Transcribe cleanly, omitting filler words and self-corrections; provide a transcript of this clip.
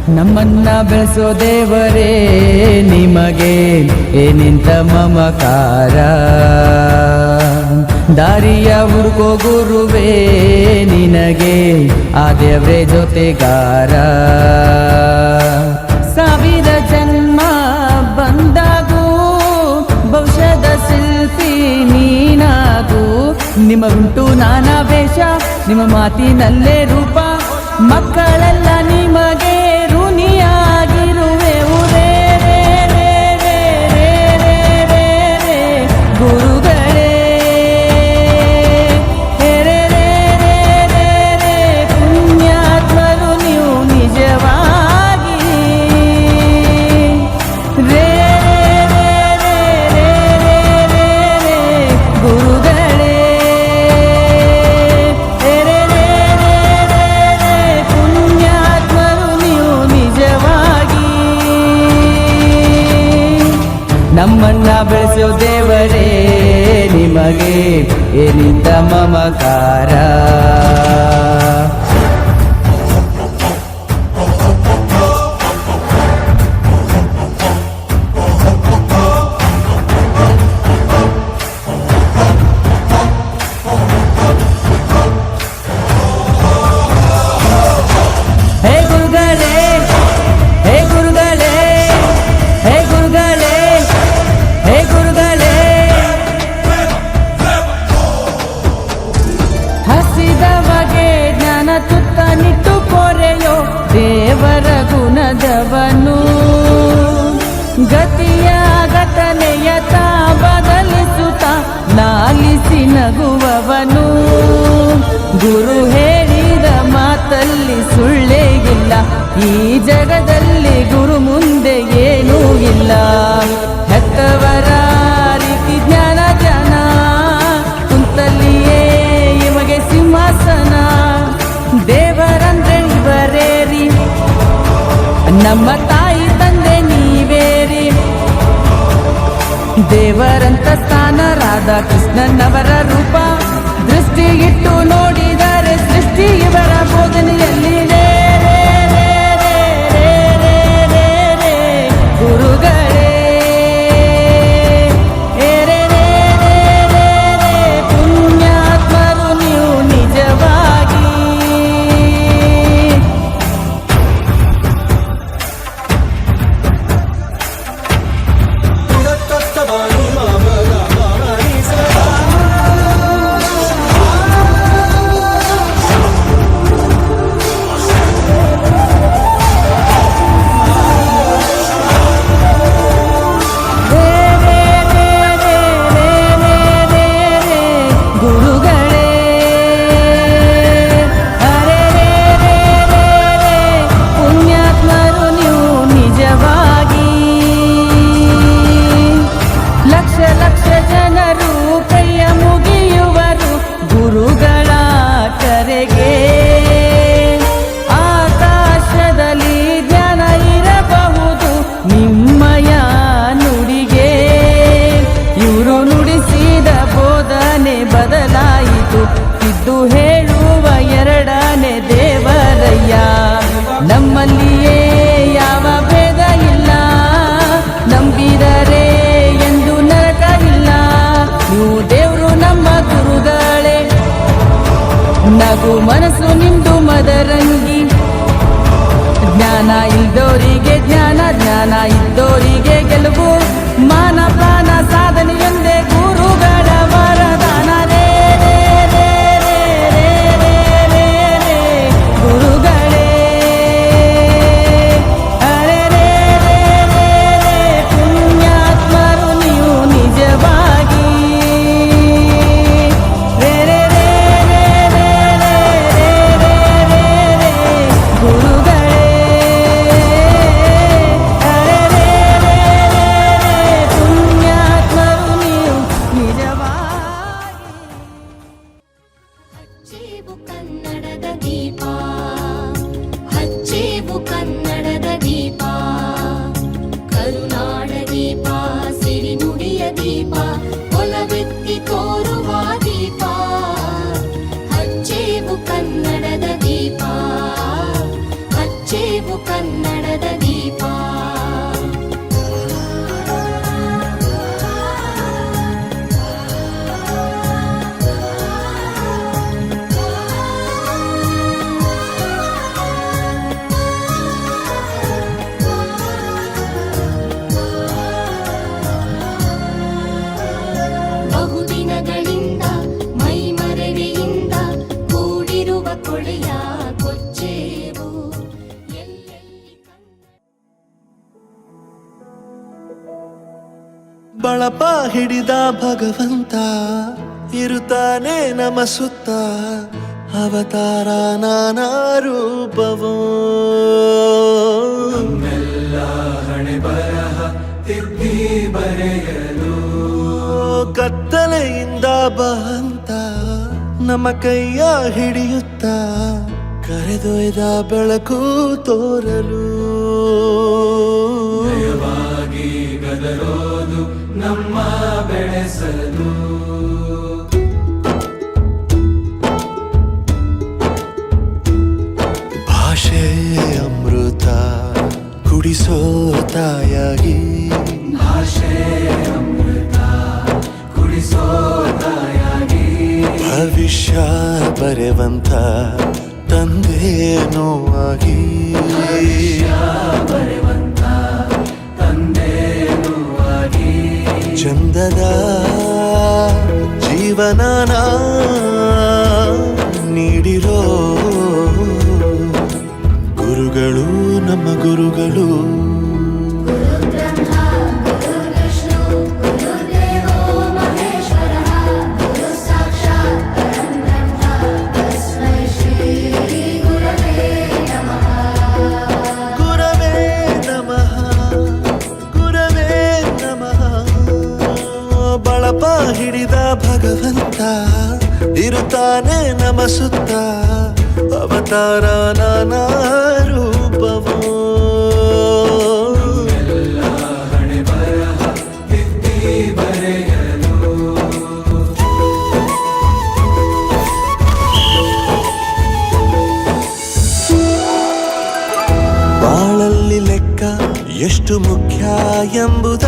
ನಮ್ಮನ್ನ ಬೆಳೆಸೋ ದೇವರೇ ನಿಮಗೆ ಏನಿಂತ ಮಮಕಾರ, ದಾರಿಯ ಹುಡುಕೋ ಗುರುವೇ ನಿನಗೆ ಆ ದೇವ್ರೇ ಜೊತೆಗಾರ. ಸಾವಿರ ಜನ್ಮ ಬಂದಾಗೂ ಭವಿಷ್ಯದ ಶಿಲ್ಪಿ ನೀನಾಗೂ, ನಿಮಗುಂಟು ನಾನಾ ವೇಷ ನಿಮ್ಮ ಮಾತಿನಲ್ಲೇ ರೂಪ, ಮಕ್ಕಳೆಲ್ಲ ನಿಮಗೆ ಋಣಿಯಾಗಿರುವೆವು ರೇ ರೇ ರೇ ರೇ ರೇ ರೇ ರೇ ಗುರುಗಳೇ. ರೇ ರೇ ರೇ ರೇ ರೇ ಪುಣ್ಯಾತ್ಮರು ನೀವು ನಿಜವಾಗಿ. ರೇ ರೇ ರೇ ರೇ ರೇ ರೇ ರೇ ಗುರುಗಳೇ. ನಮ್ಮನ್ನ ಬೆಳೆಸೋ ದೇವರೇ ನಿಮಗೆ ಏನಿಂತ ಮಮಕಾರ. ದೇವರ ಗುಣದವನು ಗತಿಯ ಘಟನೆಯ ತಾ ಬದಲಿಸುತ್ತ ಲಾಲಿಸಿ ನಗುವವನು. ಗುರು ಹೇಳಿದ ಮಾತಲ್ಲಿ ಸುಳ್ಳೇ ಇಲ್ಲ, ಈ ಜಗದಲ್ಲಿ ಗುರು ಮುಂದೆ ಏನೂ ಇಲ್ಲ. ಹೆತ್ತವರ ರೀತಿ ಜ್ಞಾನ ಜ್ಞಾನ ಕುಂತಲ್ಲಿಯೇ ಇಮಗೆ ಸಿಂಹಾಸನ. ದೇವರಂದ್ರೆ ಇವರೇರಿ, ನಮ್ಮ ತಾಯಿ ತಂದೆ ನೀವೇರಿ. ದೇವರಂತ ಸ್ಥಾನ ರಾಧಾ ಕೃಷ್ಣನವರ ರೂಪ, ದೃಷ್ಟಿ ಇಟ್ಟು ನೋಡಿದರೆ ಸೃಷ್ಟಿ ಇವರ ಬೋಧನೆಯಲ್ಲಿ ರೇ ರೇ ರೇ ರೇ ರೇ ರೇ ರೇ ಗುರುಗಳೇ. ರೇ ರೇ ರೇ ರೇ ರೇ ಪುಣ್ಯಾತ್ಮರು ನೀವು ನಿಜವಾಗಿ. ಆಕಾಶದಲ್ಲಿ ಜ್ಞಾನ ಇರಬಹುದು ನಿಮ್ಮಯ ನುಡಿಗೆ, ಇವರು ನುಡಿಸಿದ ಬೋಧನೆ ಬದಲಾಯಿತು, ಇದ್ದು ಹೇಳುವ ಎರಡನೇ ದೇವರಯ್ಯ. ನಮ್ಮಲ್ಲಿಯೇ ಯಾವ ಭೇದ ಇಲ್ಲ, ನಂಬಿದರೆ ಎಂದು ನರಕ ಇಲ್ಲ. ನೀವು ದೇವರು ನಮ್ಮ ಗುರುಗಳೇ, ನಗು ಮನಸ್ಸು ನಿಂದು ಮದರಂಗಿ. ಜ್ಞಾನ ಇಲ್ದೋರಿಗೆ ಜ್ಞಾನ, ಜ್ಞಾನ ಇದ್ದೋರಿಗೆ ಗೆಲುವು. ಮಾನ ಪ್ರಾಣ ಸಾಧನೆಯೊಂದೇ ಗುರುಗಳ ವರದಾನ. ರೇ ರೇ ರೇ ರೇ ರೇ ರೇ ರೇ ರೇ ಗುರುಗಳೇ. ರೇ ರೇ ರೇ ರೇ ರೇ ಪುಣ್ಯಾತ್ಮರು ನೀವು ನಿಜವಾಗಿ. ರೇ ರೇ ರೇ ರೇ ರೇ ರೇ ರೇ ರೇ ರೇ ಗುರುಗಳೇ. ರೇ ರೇ ರೇ ರೇ ಬಳಪ ಹಿಡಿದ ಭಗವಂತ ಇರುತ್ತಾನೆ ನಮ ಸುತ್ತ ಅವತಾರ ನಾನಾ ರೂಪವೋ ಹಣೆ ಬರಹ ತಿದ್ದಿ ಬರೆಯಲು ಕತ್ತಲೆಯಿಂದ ಬಂತ ನಮ್ಮ ಕೈಯ ಹಿಡಿಯುತ್ತ ಕರೆದೊಯ್ದ ಬೆಳಕು ತೋರಲು ಭಯವಾಗಿ ಗದರೋದು ನಮ್ಮ ಬೆಳೆಸಲು ಭಾಷೆ ಅಮೃತ ಕುಡಿಸೋ ತಾಯಾಗಿ ಭಾಷೆ ಅಮೃತ ಕುಡಿಸೋ ತಾಯಾಗಿ ಭವಿಷ್ಯ ಬರೆವಂತ ತಂದೇನೋ ಆಗಿ ಬರೆವಂತ ತಂದೇನೂ ಆಗಿ ಚಂದದ ಜೀವನನ ನೀಡಿರೋ ಗುರುಗಳು ನಮ್ಮ ಗುರುಗಳು ಗುರವೇ ನಮಃ ಗುರವೇ ನಮಃ ಬಳಪ ಹಿಡಿದ ಭಗವಂತ ಇರುತ್ತಾನೆ ನಮ ಸುತ್ತ ಅವತಾರ ನಾನಾ ರೂಪವೋ ಹಣೆ ಬರಹ ತಿದ್ದಿ ಬರೆಯಲು ಬಾಳಲ್ಲಿ ಲೆಕ್ಕ ಎಷ್ಟು ಮುಖ್ಯ ಎಂಬುದ